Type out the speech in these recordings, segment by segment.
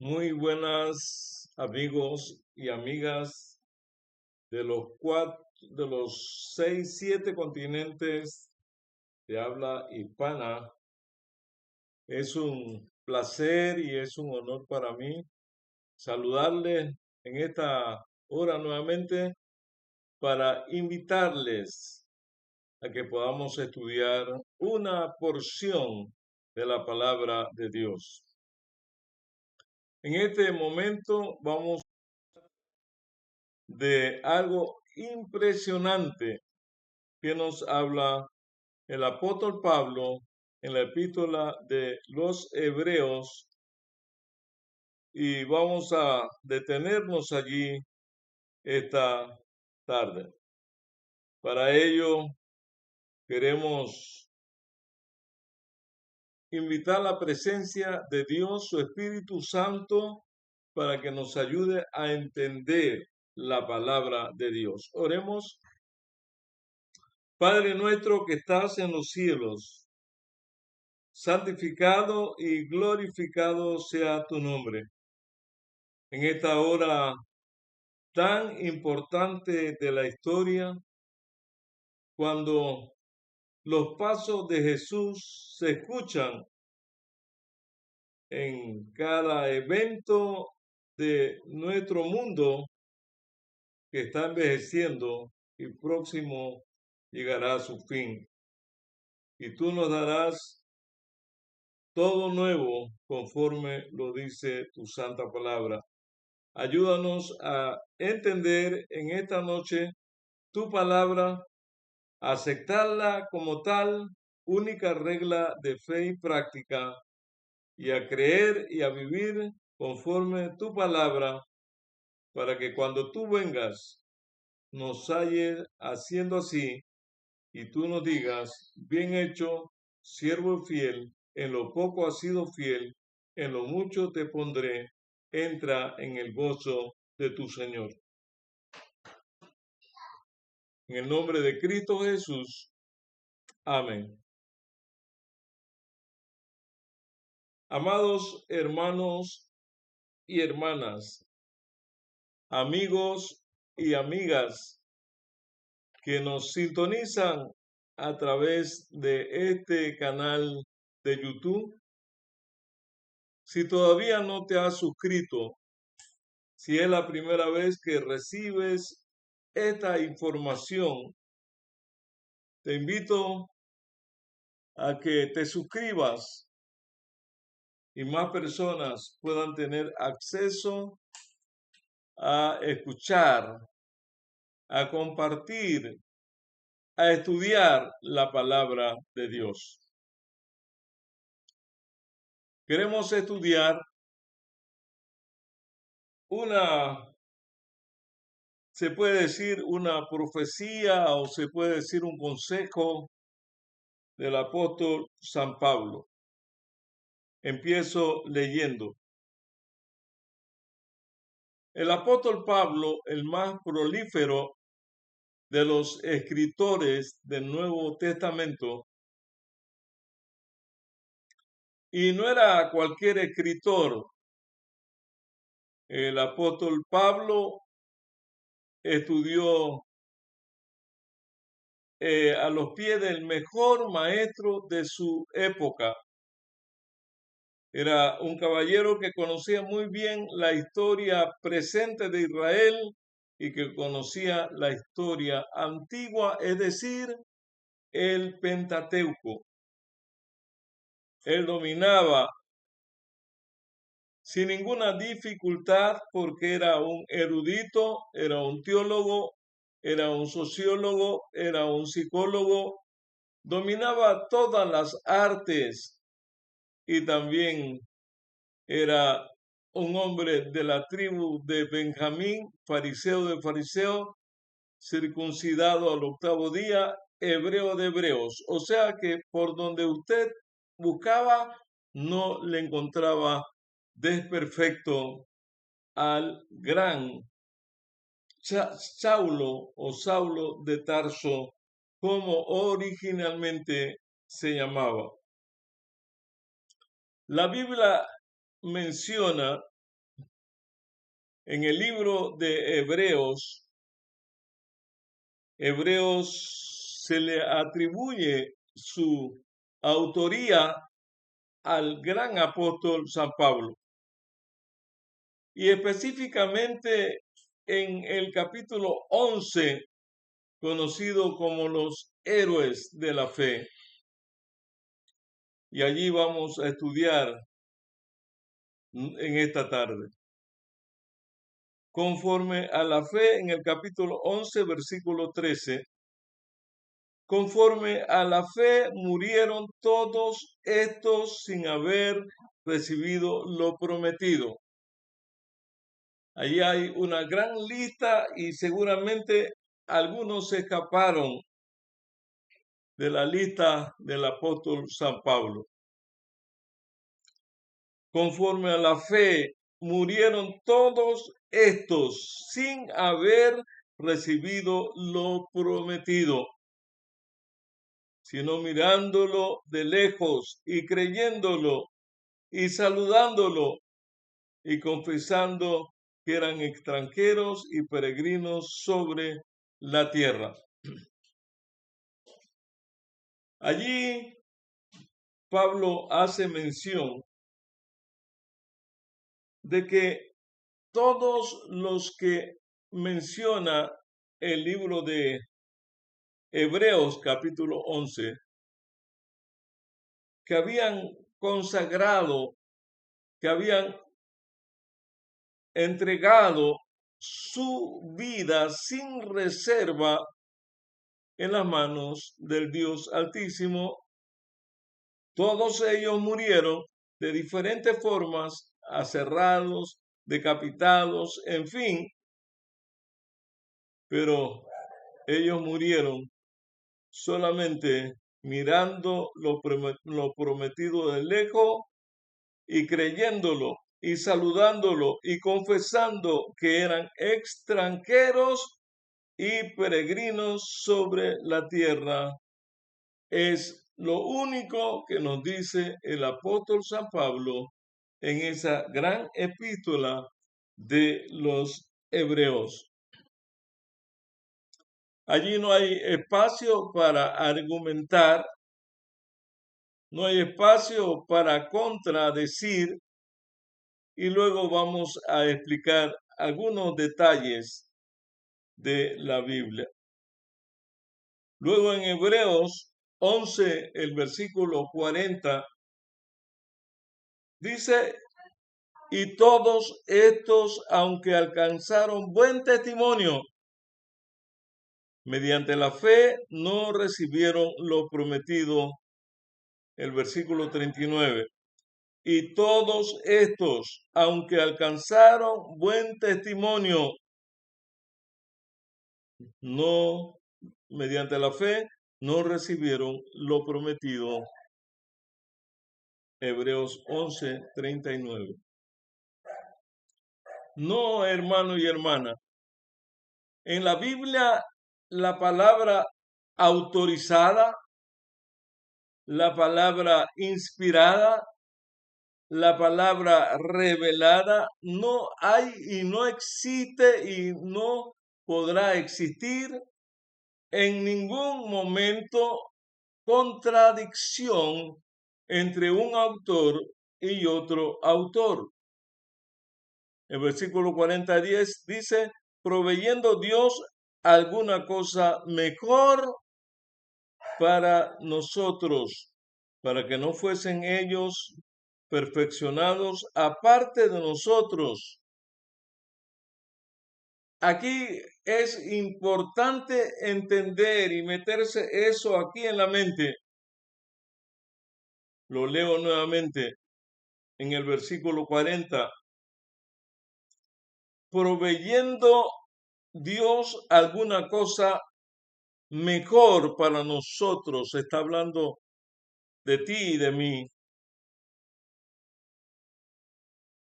Muy buenas amigos y amigas de los 6, 7 continentes de habla hispana. Es un placer y es un honor para mí saludarles en esta hora nuevamente para invitarles a que podamos estudiar una porción de la palabra de Dios. En este momento vamos de algo impresionante que nos habla el apóstol Pablo en la epístola de los Hebreos, y vamos a detenernos allí esta tarde. Para ello queremos invitar la presencia de Dios, su Espíritu Santo, para que nos ayude a entender la palabra de Dios. Oremos. Padre nuestro que estás en los cielos, santificado y glorificado sea tu nombre. En esta hora tan importante de la historia, cuando los pasos de Jesús se escuchan en cada evento de nuestro mundo que está envejeciendo y próximo llegará a su fin. Y tú nos darás todo nuevo conforme lo dice tu santa palabra. Ayúdanos a entender en esta noche tu palabra, a aceptarla como tal, única regla de fe y práctica, y a creer y a vivir conforme tu palabra, para que cuando tú vengas nos halles haciendo así y tú nos digas, bien hecho, siervo fiel, en lo poco has sido fiel, en lo mucho te pondré, entra en el gozo de tu Señor. En el nombre de Cristo Jesús. Amén. Amados hermanos y hermanas, amigos y amigas que nos sintonizan a través de este canal de YouTube, si todavía no te has suscrito, si es la primera vez que recibes esta información, te invito a que te suscribas y más personas puedan tener acceso a escuchar, a compartir, a estudiar la palabra de Dios. Queremos estudiar se puede decir una profecía o se puede decir un consejo del apóstol San Pablo. Empiezo leyendo. El apóstol Pablo, el más prolífero de los escritores del Nuevo Testamento, y no era cualquier escritor. El apóstol Pablo estudió a los pies del mejor maestro de su época. Era un caballero que conocía muy bien la historia presente de Israel y que conocía la historia antigua, es decir, el Pentateuco. Él dominaba sin ninguna dificultad porque era un erudito, era un teólogo, era un sociólogo, era un psicólogo, dominaba todas las artes y también era un hombre de la tribu de Benjamín, fariseo de fariseos, circuncidado al 8º día, hebreo de hebreos. O sea que por donde usted buscaba, no le encontraba desperfecto al gran Saulo de Tarso, como originalmente se llamaba. La Biblia menciona En el libro de Hebreos se le atribuye su autoría al gran apóstol San Pablo. Y específicamente en el capítulo 11, conocido como los héroes de la fe. Y allí vamos a estudiar en esta tarde. Conforme a la fe, en el capítulo 11, versículo 13, conforme a la fe murieron todos estos sin haber recibido lo prometido. Allí hay una gran lista y seguramente algunos se escaparon de la lista del apóstol San Pablo. Conforme a la fe murieron todos estos sin haber recibido lo prometido, sino mirándolo de lejos y creyéndolo y saludándolo y confesando que eran extranjeros y peregrinos sobre la tierra. Allí Pablo hace mención de que todos los que menciona el libro de Hebreos capítulo 11, que habían consagrado, que habían entregado su vida sin reserva en las manos del Dios Altísimo, todos ellos murieron de diferentes formas, aserrados, decapitados, en fin, pero ellos murieron solamente mirando lo prometido de lejos y creyéndolo y saludándolo y confesando que eran extranjeros y peregrinos sobre la tierra. Es lo único que nos dice el apóstol San Pablo en esa gran epístola de los Hebreos. Allí no hay espacio para argumentar, no hay espacio para contradecir, y luego vamos a explicar algunos detalles de la Biblia. Luego en Hebreos 11, el versículo 40, dice: y todos estos, aunque alcanzaron buen testimonio, mediante la fe no recibieron lo prometido. El versículo 39. Y todos estos, aunque alcanzaron buen testimonio, no, mediante la fe, no recibieron lo prometido. Hebreos 11, 39. No, hermano y hermana, en la Biblia la palabra autorizada, la palabra inspirada, la palabra revelada, no hay y no existe y no podrá existir en ningún momento contradicción entre un autor y otro autor. El versículo 40:10 dice: proveyendo Dios alguna cosa mejor para nosotros, para que no fuesen ellos perfeccionados aparte de nosotros. Aquí es importante entender y meterse eso aquí en la mente. Lo leo nuevamente en el versículo 40. Proveyendo Dios alguna cosa mejor para nosotros, está hablando de ti y de mí,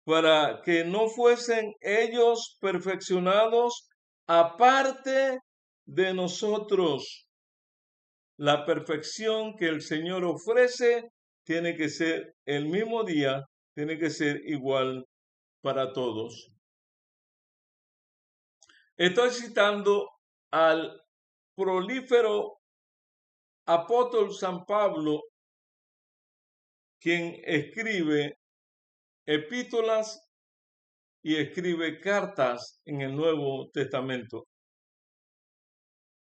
para que no fuesen ellos perfeccionados aparte de nosotros. La perfección que el Señor ofrece tiene que ser el mismo día, tiene que ser igual para todos. Estoy citando al prolífero apóstol San Pablo, quien escribe epístolas y escribe cartas en el Nuevo Testamento.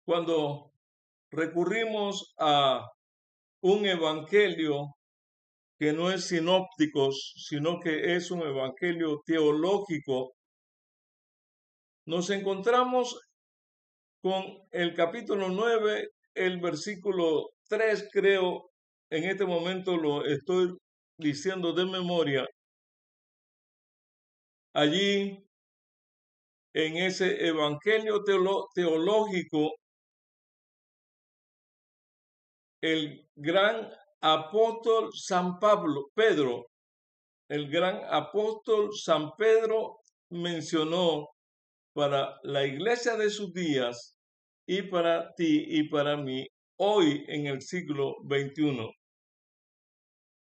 Cuando recurrimos a un evangelio que no es sinópticos, sino que es un evangelio teológico, nos encontramos con el capítulo 9, el versículo 3, creo, en este momento lo estoy diciendo de memoria. Allí, en ese evangelio teológico, el gran apóstol San Pedro, el gran apóstol San Pedro mencionó para la iglesia de sus días y para ti y para mí hoy en el siglo XXI,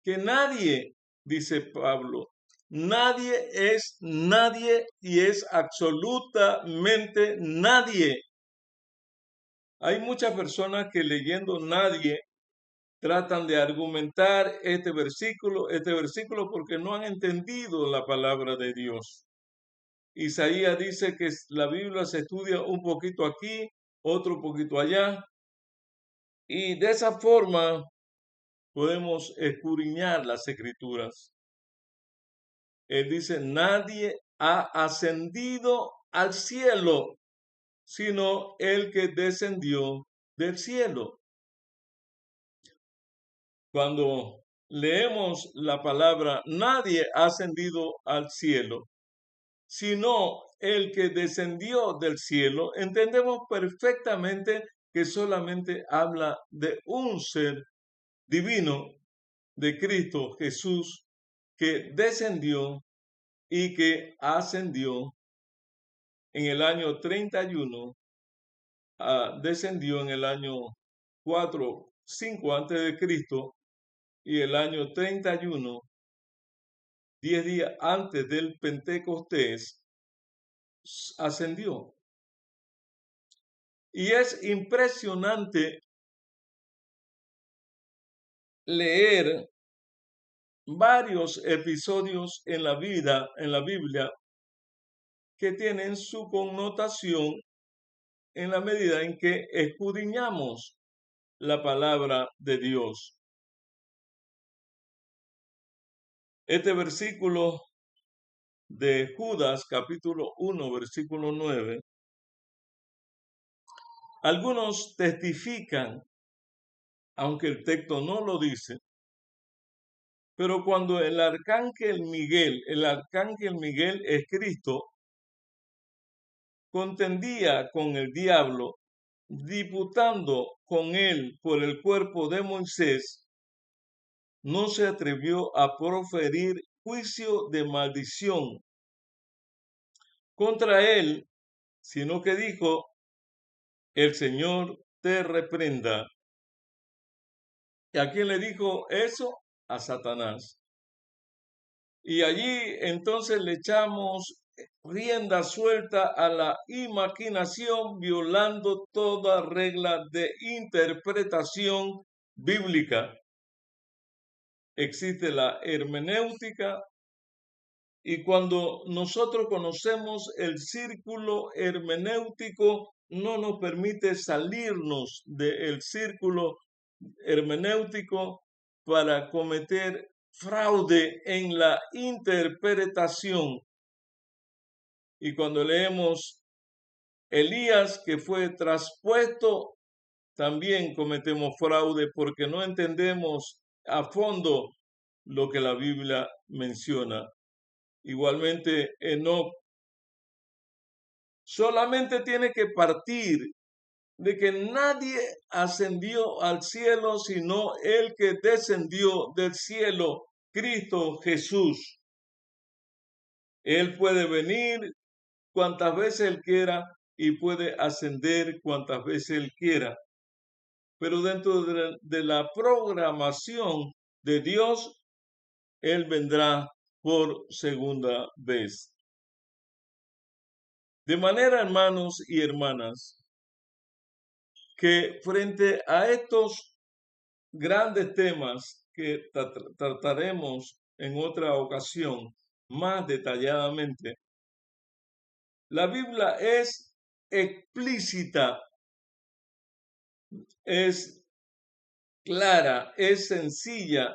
que nadie, dice Pablo, nadie es nadie y es absolutamente nadie. Hay muchas personas que leyendo nadie tratan de argumentar este versículo porque no han entendido la palabra de Dios. Isaías dice que la Biblia se estudia un poquito aquí, otro poquito allá, y de esa forma podemos escudriñar las escrituras. Él dice, nadie ha ascendido al cielo, sino el que descendió del cielo. Cuando leemos la palabra, nadie ha ascendido al cielo, sino el que descendió del cielo, entendemos perfectamente que solamente habla de un ser divino, de Cristo Jesús, que descendió y que ascendió en el año 31, descendió en el año 5 antes de Cristo, y el año 31, 10 días antes del Pentecostés, ascendió. Y es impresionante leer varios episodios en la Biblia, que tienen su connotación en la medida en que escudriñamos la palabra de Dios. Este versículo de Judas, capítulo 1, versículo 9, algunos testifican, aunque el texto no lo dice, pero cuando el arcángel Miguel es Cristo, contendía con el diablo, disputando con él por el cuerpo de Moisés, no se atrevió a proferir juicio de maldición contra él, sino que dijo, el Señor te reprenda. ¿Y a quién le dijo eso? A Satanás. Y allí entonces le echamos rienda suelta a la imaginación, violando toda regla de interpretación bíblica. Existe la hermenéutica, y cuando nosotros conocemos el círculo hermenéutico, no nos permite salirnos del círculo hermenéutico para cometer fraude en la interpretación. Y cuando leemos Elías, que fue traspuesto, también cometemos fraude porque no entendemos a fondo lo que la Biblia menciona. Igualmente, Enoc solamente tiene que partir de que nadie ascendió al cielo sino el que descendió del cielo, Cristo Jesús. Él puede venir cuantas veces Él quiera y puede ascender cuantas veces Él quiera. Pero dentro de la programación de Dios, Él vendrá por segunda vez. De manera, hermanos y hermanas, que frente a estos grandes temas que trataremos en otra ocasión más detalladamente, la Biblia es explícita, es clara, es sencilla.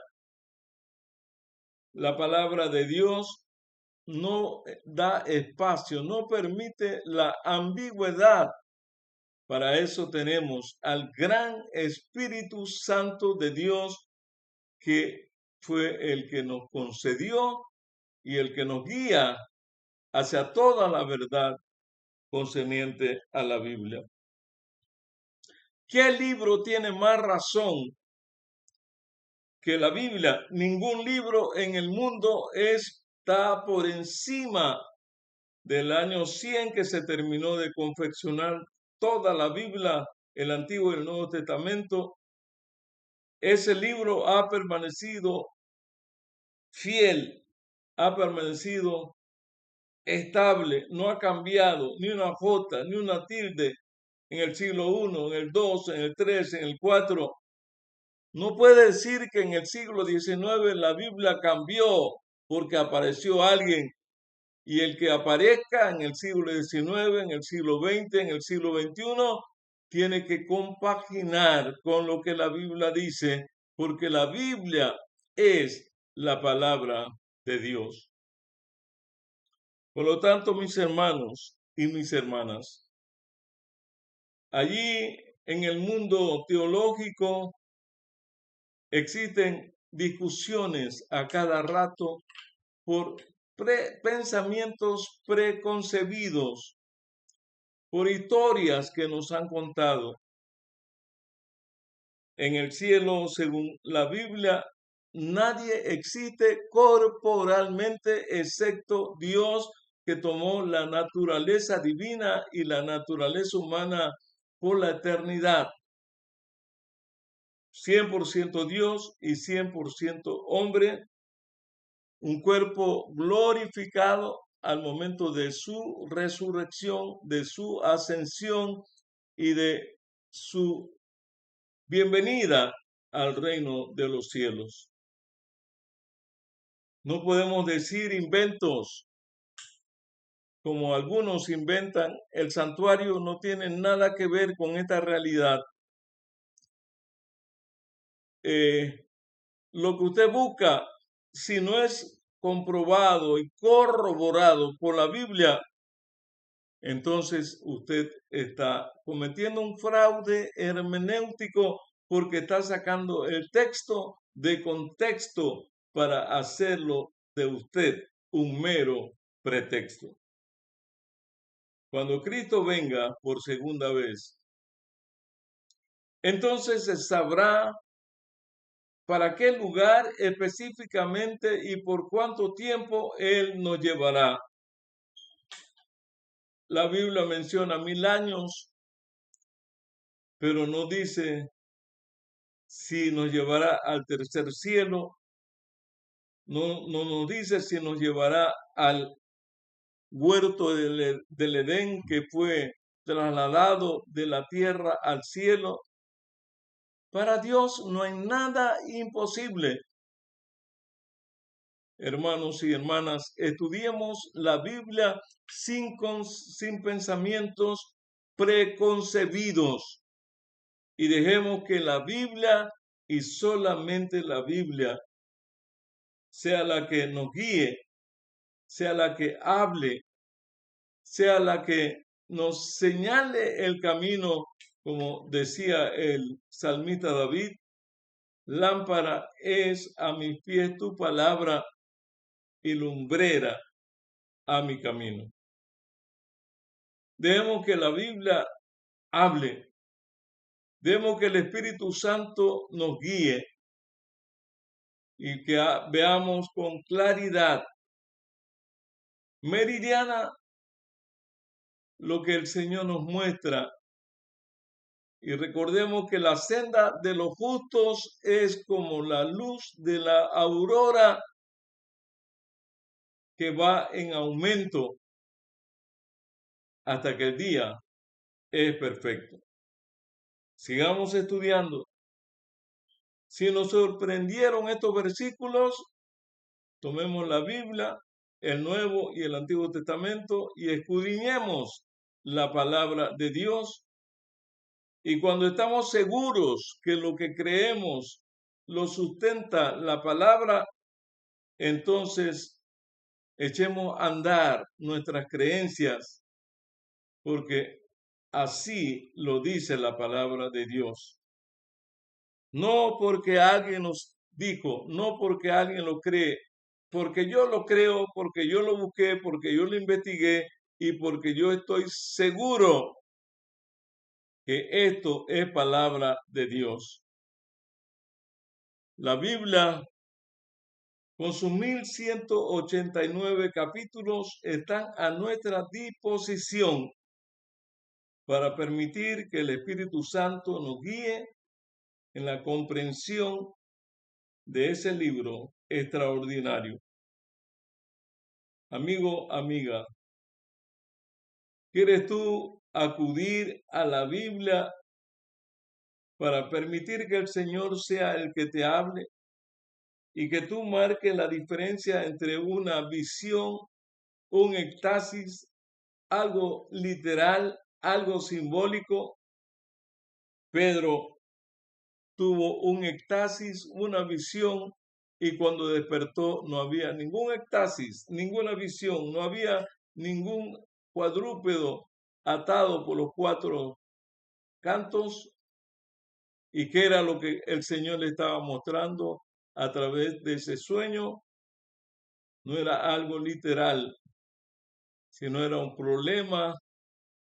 La palabra de Dios no da espacio, no permite la ambigüedad. Para eso tenemos al gran Espíritu Santo de Dios, que fue el que nos concedió y el que nos guía hacia toda la verdad concerniente a la Biblia. ¿Qué libro tiene más razón que la Biblia? Ningún libro en el mundo está por encima del año 100 que se terminó de confeccionar toda la Biblia, el Antiguo y el Nuevo Testamento. Ese libro ha permanecido fiel, ha permanecido estable, no ha cambiado ni una jota, ni una tilde en el siglo I, en el II, en el III, en el IV. No puede decir que en el siglo XIX la Biblia cambió porque apareció alguien, y el que aparezca en el siglo XIX, en el siglo XX, en el siglo XXI, tiene que compaginar con lo que la Biblia dice, porque la Biblia es la palabra de Dios. Por lo tanto, mis hermanos y mis hermanas, allí en el mundo teológico existen discusiones a cada rato por pensamientos preconcebidos, por historias que nos han contado. En el cielo, según la Biblia, nadie existe corporalmente excepto Dios, que tomó la naturaleza divina y la naturaleza humana por la eternidad. 100% Dios y 100% hombre, un cuerpo glorificado al momento de su resurrección, de su ascensión y de su bienvenida al reino de los cielos. No podemos decir inventos como algunos inventan. El santuario no tiene nada que ver con esta realidad. Lo que usted busca, si no es comprobado y corroborado por la Biblia, entonces usted está cometiendo un fraude hermenéutico, porque está sacando el texto de contexto para hacerlo de usted un mero pretexto. Cuando Cristo venga por segunda vez, entonces se sabrá para qué lugar específicamente y por cuánto tiempo Él nos llevará. La Biblia menciona 1000 años, pero no dice si nos llevará al tercer cielo, no nos dice si nos llevará al huerto del Edén, que fue trasladado de la tierra al cielo. Para Dios no hay nada imposible. Hermanos y hermanas, estudiemos la Biblia sin pensamientos preconcebidos, y dejemos que la Biblia y solamente la Biblia sea la que nos guíe, sea la que hable, sea la que nos señale el camino, como decía el salmista David: lámpara es a mis pies tu palabra y lumbrera a mi camino. Dejemos que la Biblia hable, dejemos que el Espíritu Santo nos guíe y que veamos con claridad meridiana lo que el Señor nos muestra. Y recordemos que la senda de los justos es como la luz de la aurora, que va en aumento hasta que el día es perfecto. Sigamos estudiando. Si nos sorprendieron estos versículos, tomemos la Biblia, el Nuevo y el Antiguo Testamento, y escudriñemos la palabra de Dios. Y cuando estamos seguros que lo que creemos lo sustenta la palabra, entonces echemos a andar nuestras creencias, porque así lo dice la palabra de Dios. No porque alguien nos dijo, no porque alguien lo cree, porque yo lo creo, porque yo lo busqué, porque yo lo investigué y porque yo estoy seguro que esto es palabra de Dios. La Biblia, con sus 1189 capítulos, están a nuestra disposición para permitir que el Espíritu Santo nos guíe en la comprensión de ese libro extraordinario. Amigo, amiga, ¿quieres tú acudir a la Biblia para permitir que el Señor sea el que te hable y que tú marques la diferencia entre una visión, un éxtasis, algo literal, algo simbólico? Pedro tuvo un éxtasis, una visión, y cuando despertó no había ningún éxtasis, ninguna visión, no había ningún cuadrúpedo atado por los cuatro cantos. ¿Y qué era lo que el Señor le estaba mostrando a través de ese sueño? No era algo literal, sino era un problema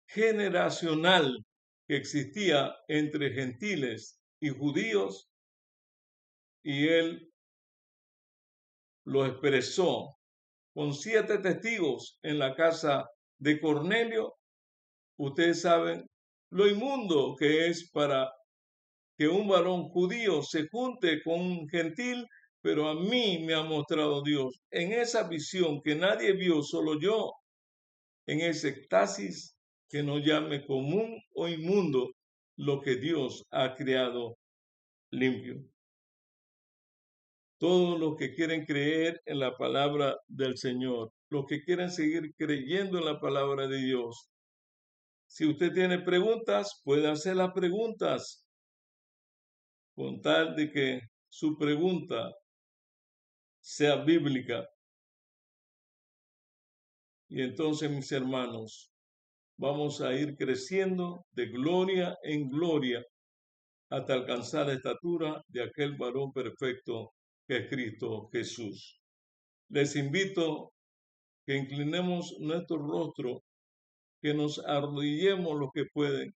generacional que existía entre gentiles y judíos, y él lo expresó con 7 testigos en la casa de Cornelio. Ustedes saben lo inmundo que es para que un varón judío se junte con un gentil, pero a mí me ha mostrado Dios en esa visión que nadie vio, solo yo, en ese éxtasis, que no llame común o inmundo lo que Dios ha creado limpio. Todos los que quieren creer en la palabra del Señor, los que quieren seguir creyendo en la palabra de Dios. Si usted tiene preguntas, puede hacer las preguntas, con tal de que su pregunta sea bíblica. Y entonces, mis hermanos, vamos a ir creciendo de gloria en gloria hasta alcanzar la estatura de aquel varón perfecto que es Cristo Jesús. Les invito que inclinemos nuestro rostro, que nos arrodillemos los que pueden,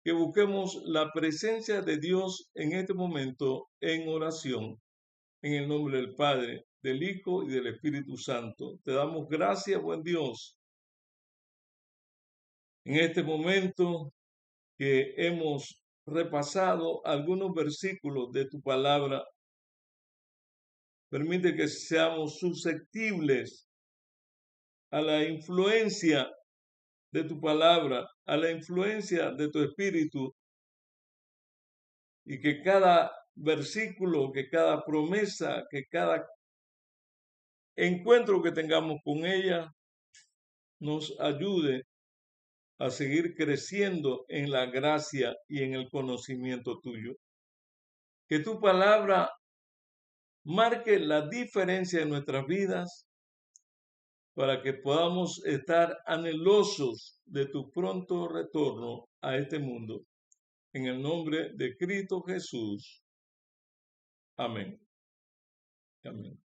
que busquemos la presencia de Dios en este momento en oración, en el nombre del Padre, del Hijo y del Espíritu Santo. Te damos gracias, buen Dios, en este momento que hemos repasado algunos versículos de tu palabra. Permite que seamos susceptibles a la influencia de tu palabra, a la influencia de tu espíritu, y que cada versículo, que cada promesa, que cada encuentro que tengamos con ella nos ayude a seguir creciendo en la gracia y en el conocimiento tuyo. Que tu palabra marque la diferencia en nuestras vidas para que podamos estar anhelosos de tu pronto retorno a este mundo. En el nombre de Cristo Jesús. Amén. Amén.